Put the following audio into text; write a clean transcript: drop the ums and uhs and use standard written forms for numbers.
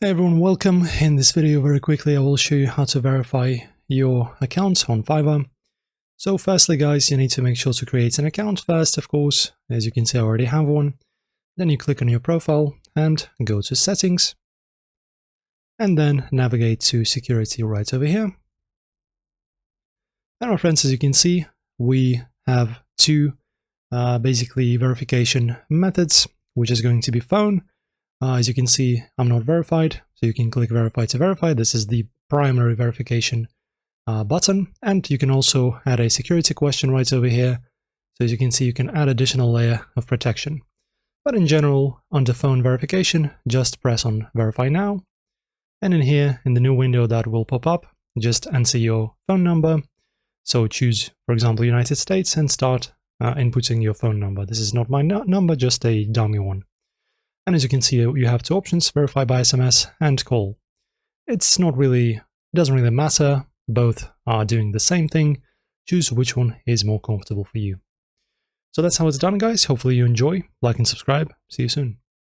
Hey everyone, welcome. In this video, very quickly, I will show you how to verify your account on Fiverr. So firstly, guys, you need to make sure to create an account first, of course. As you can see, I already have one. Then you click on your profile and go to settings. And then navigate to security right over here. And my friends, as you can see, we have two basically verification methods, which is going to be phone. As you can see, I'm not verified, so you can click verify to verify. This is the primary verification button, and you can also add a security question right over here. So as you can see, you can add additional layer of protection. But in general, under phone verification, just press on verify now. And in here, in the new window that will pop up, just enter your phone number. So choose, for example, United States and start inputting your phone number. This is not my number, just a dummy one. And as you can see, you have two options, verify by SMS and call. It doesn't really matter. Both are doing the same thing. Choose which one is more comfortable for you. So that's how it's done, guys. Hopefully you enjoy. Like and subscribe. See you soon.